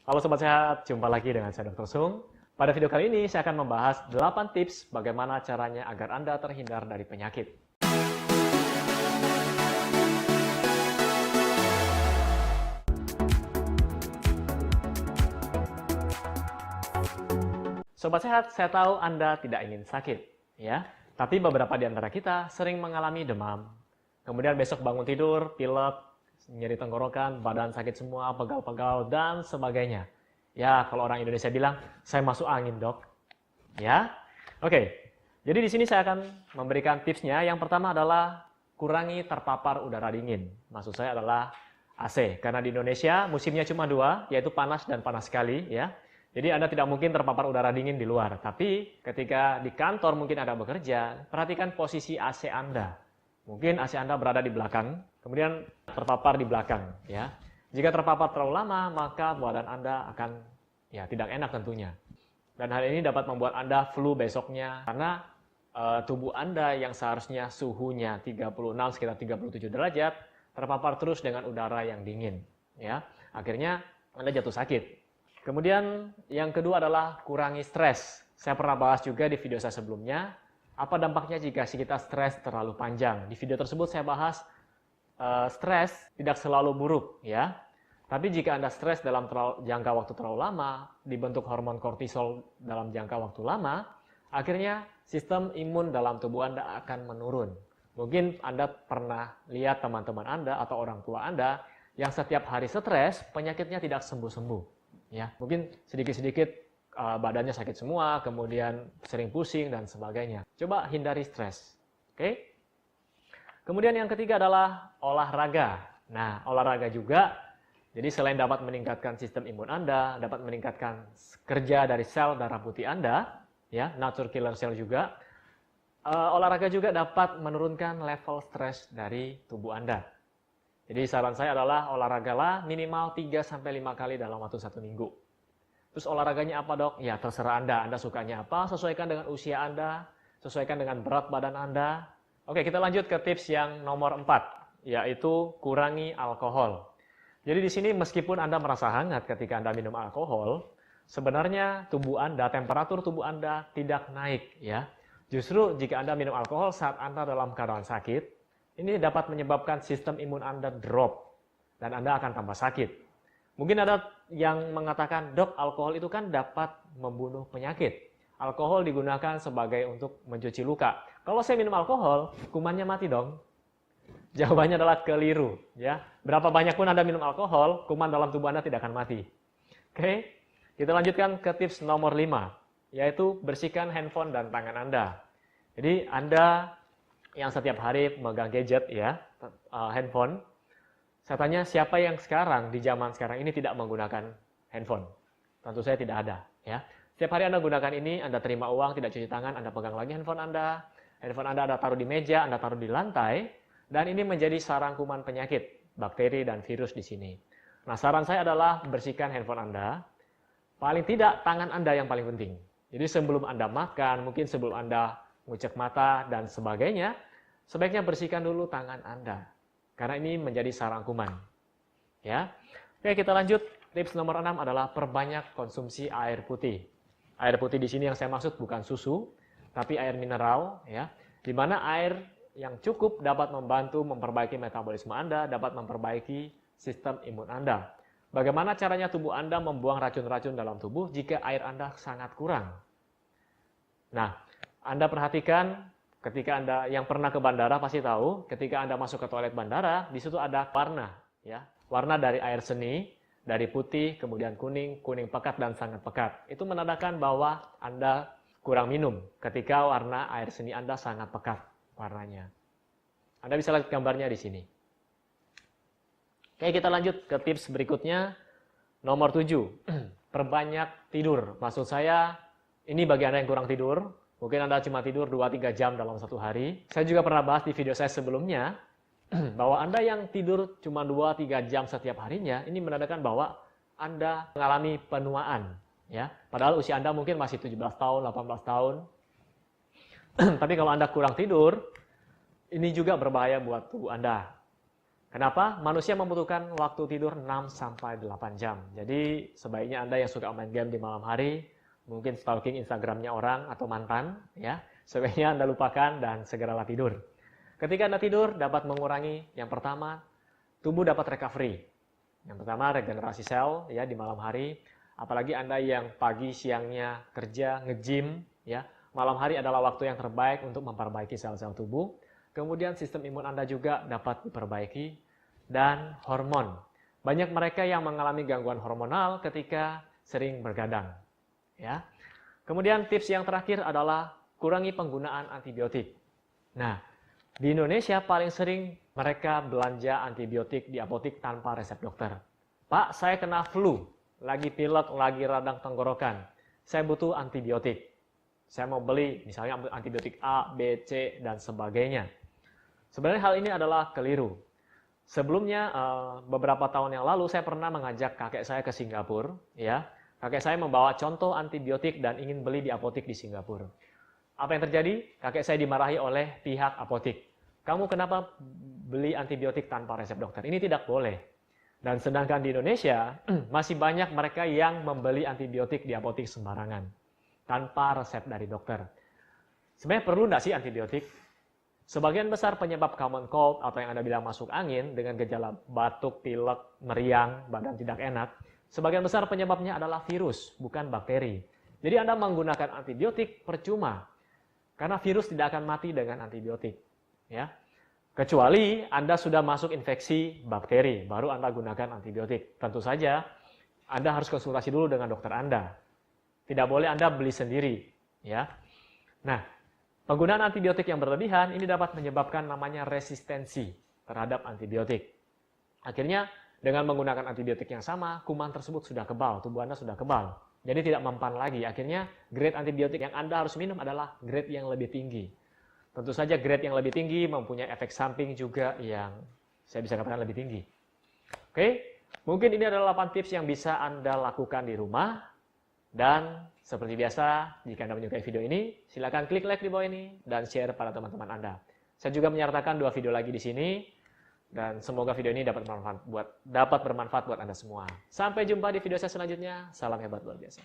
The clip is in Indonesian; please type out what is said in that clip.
Halo Sobat Sehat, jumpa lagi dengan saya Dr. Sung. Pada video kali ini saya akan membahas 8 tips bagaimana caranya agar Anda terhindar dari penyakit. Sobat Sehat, saya tahu Anda tidak ingin sakit, ya. Tapi beberapa di antara kita sering mengalami demam. Kemudian besok bangun tidur, pilek, nyeri tenggorokan, badan sakit semua, pegal-pegal, dan sebagainya. Ya, kalau orang Indonesia bilang, saya masuk angin, dok. Ya, oke. Jadi di sini saya akan memberikan tipsnya. Yang pertama adalah kurangi terpapar udara dingin. Maksud saya adalah AC. Karena di Indonesia musimnya cuma dua, yaitu panas dan panas sekali. Ya. Jadi Anda tidak mungkin terpapar udara dingin di luar. Tapi ketika di kantor mungkin Anda bekerja, perhatikan posisi AC Anda. Mungkin AC Anda berada di belakang, kemudian terpapar di belakang. Ya. Jika terpapar terlalu lama, maka badan Anda akan tidak enak tentunya. Dan hal ini dapat membuat Anda flu besoknya, karena tubuh Anda yang seharusnya suhunya 36 sekitar 37 derajat, terpapar terus dengan udara yang dingin. Ya. Akhirnya Anda jatuh sakit. Kemudian yang kedua adalah kurangi stres. Saya pernah bahas juga di video saya sebelumnya, apa dampaknya jika kita stres terlalu panjang. Di video tersebut saya bahas stres tidak selalu buruk, ya. Tapi jika Anda stres dalam jangka waktu terlalu lama, dibentuk hormon kortisol dalam jangka waktu lama, akhirnya sistem imun dalam tubuh Anda akan menurun. Mungkin Anda pernah lihat teman-teman Anda atau orang tua Anda yang setiap hari stres, penyakitnya tidak sembuh-sembuh. Ya, mungkin sedikit-sedikit badannya sakit semua, kemudian sering pusing dan sebagainya. Coba hindari stres. Oke? Kemudian yang ketiga adalah olahraga. Nah, olahraga juga, jadi selain dapat meningkatkan sistem imun Anda, dapat meningkatkan kerja dari sel darah putih Anda, ya, natural killer cell juga, olahraga juga dapat menurunkan level stres dari tubuh Anda. Jadi saran saya adalah olahragalah minimal 3-5 kali dalam waktu 1 minggu. Terus olahraganya apa, dok? Ya terserah Anda sukanya apa, sesuaikan dengan usia Anda, sesuaikan dengan berat badan Anda. Oke, kita lanjut ke tips yang nomor 4, yaitu kurangi alkohol. Jadi di sini meskipun Anda merasa hangat ketika Anda minum alkohol, sebenarnya tubuh Anda, temperatur tubuh Anda tidak naik, ya. Justru jika Anda minum alkohol saat Anda dalam keadaan sakit, ini dapat menyebabkan sistem imun Anda drop dan Anda akan tambah sakit. Mungkin ada yang mengatakan, dok, alkohol itu kan dapat membunuh penyakit. Alkohol digunakan sebagai untuk mencuci luka. Kalau saya minum alkohol, kumannya mati dong. Jawabannya adalah keliru. Ya. Berapa banyak pun Anda minum alkohol, kuman dalam tubuh Anda tidak akan mati. Oke, kita lanjutkan ke tips nomor 5, yaitu bersihkan handphone dan tangan Anda. Jadi Anda yang setiap hari megang gadget, ya, handphone, saya tanya siapa yang sekarang di zaman sekarang ini tidak menggunakan handphone? Tentu saya tidak ada, ya. Setiap hari Anda gunakan ini, Anda terima uang, tidak cuci tangan, Anda pegang lagi handphone Anda Anda taruh di meja, Anda taruh di lantai, dan ini menjadi sarang kuman penyakit, bakteri dan virus di sini. Nah, saran saya adalah bersihkan handphone Anda, paling tidak tangan Anda yang paling penting. Jadi sebelum Anda makan, mungkin sebelum Anda ngucek mata dan sebagainya, sebaiknya bersihkan dulu tangan Anda. Karena ini menjadi sarang kuman. Ya. Oke, kita lanjut. Tips nomor 6 adalah perbanyak konsumsi air putih. Air putih di sini yang saya maksud bukan susu, tapi air mineral, ya. Di mana air yang cukup dapat membantu memperbaiki metabolisme Anda, dapat memperbaiki sistem imun Anda. Bagaimana caranya tubuh Anda membuang racun-racun dalam tubuh jika air Anda sangat kurang? Nah, Anda perhatikan ketika Anda yang pernah ke bandara pasti tahu, ketika Anda masuk ke toilet bandara, di situ ada warna, ya. Warna dari air seni, dari putih, kemudian kuning, kuning pekat dan sangat pekat. Itu menandakan bahwa Anda kurang minum ketika warna air seni Anda sangat pekat warnanya. Anda bisa lihat gambarnya di sini. Oke, kita lanjut ke tips berikutnya. Nomor 7, perbanyak tidur. Maksud saya, ini bagi Anda yang kurang tidur, mungkin Anda cuma tidur 2-3 jam dalam satu hari. Saya juga pernah bahas di video saya sebelumnya, bahwa Anda yang tidur cuma 2-3 jam setiap harinya, ini menandakan bahwa Anda mengalami penuaan. Ya. Padahal usia Anda mungkin masih 17 tahun, 18 tahun. Tapi kalau Anda kurang tidur, ini juga berbahaya buat tubuh Anda. Kenapa? Manusia membutuhkan waktu tidur 6-8 jam. Jadi sebaiknya Anda yang suka main game di malam hari, mungkin stalking Instagramnya orang atau mantan, ya, sebaiknya Anda lupakan dan segeralah tidur. Ketika Anda tidur dapat mengurangi, yang pertama, tubuh dapat recovery. Yang pertama, regenerasi sel ya di malam hari. Apalagi Anda yang pagi siangnya kerja, nge-gym, ya, malam hari adalah waktu yang terbaik untuk memperbaiki sel-sel tubuh. Kemudian sistem imun Anda juga dapat diperbaiki, dan hormon. Banyak mereka yang mengalami gangguan hormonal ketika sering bergadang. Ya. Kemudian tips yang terakhir adalah kurangi penggunaan antibiotik. Nah, di Indonesia paling sering mereka belanja antibiotik di apotik tanpa resep dokter. Pak, saya kena flu, lagi pilek, lagi radang tenggorokan. Saya butuh antibiotik. Saya mau beli misalnya antibiotik A, B, C, dan sebagainya. Sebenarnya hal ini adalah keliru. Sebelumnya, beberapa tahun yang lalu saya pernah mengajak kakek saya ke Singapura. Ya. Kakek saya membawa contoh antibiotik dan ingin beli di apotik di Singapura. Apa yang terjadi? Kakek saya dimarahi oleh pihak apotik. Kamu kenapa beli antibiotik tanpa resep dokter? Ini tidak boleh. Dan sedangkan di Indonesia, masih banyak mereka yang membeli antibiotik di apotik sembarangan. Tanpa resep dari dokter. Sebenarnya perlu nggak sih antibiotik? Sebagian besar penyebab common cold atau yang Anda bilang masuk angin dengan gejala batuk, pilek, meriang, badan tidak enak, sebagian besar penyebabnya adalah virus, bukan bakteri. Jadi Anda menggunakan antibiotik percuma, karena virus tidak akan mati dengan antibiotik. Ya. Kecuali Anda sudah masuk infeksi bakteri, baru Anda gunakan antibiotik. Tentu saja Anda harus konsultasi dulu dengan dokter Anda. Tidak boleh Anda beli sendiri. Ya. Nah, penggunaan antibiotik yang berlebihan ini dapat menyebabkan namanya resistensi terhadap antibiotik. Akhirnya dengan menggunakan antibiotik yang sama, kuman tersebut sudah kebal, tubuh Anda sudah kebal. Jadi tidak mempan lagi. Akhirnya grade antibiotik yang Anda harus minum adalah grade yang lebih tinggi. Tentu saja grade yang lebih tinggi mempunyai efek samping juga yang saya bisa katakan lebih tinggi. Oke, mungkin ini adalah 8 tips yang bisa Anda lakukan di rumah. Dan seperti biasa, jika Anda menyukai video ini, silakan klik like di bawah ini dan share pada teman-teman Anda. Saya juga menyertakan 2 video lagi di sini, dan semoga video ini dapat bermanfaat buat Anda semua. Sampai jumpa di video saya selanjutnya. Salam hebat luar biasa.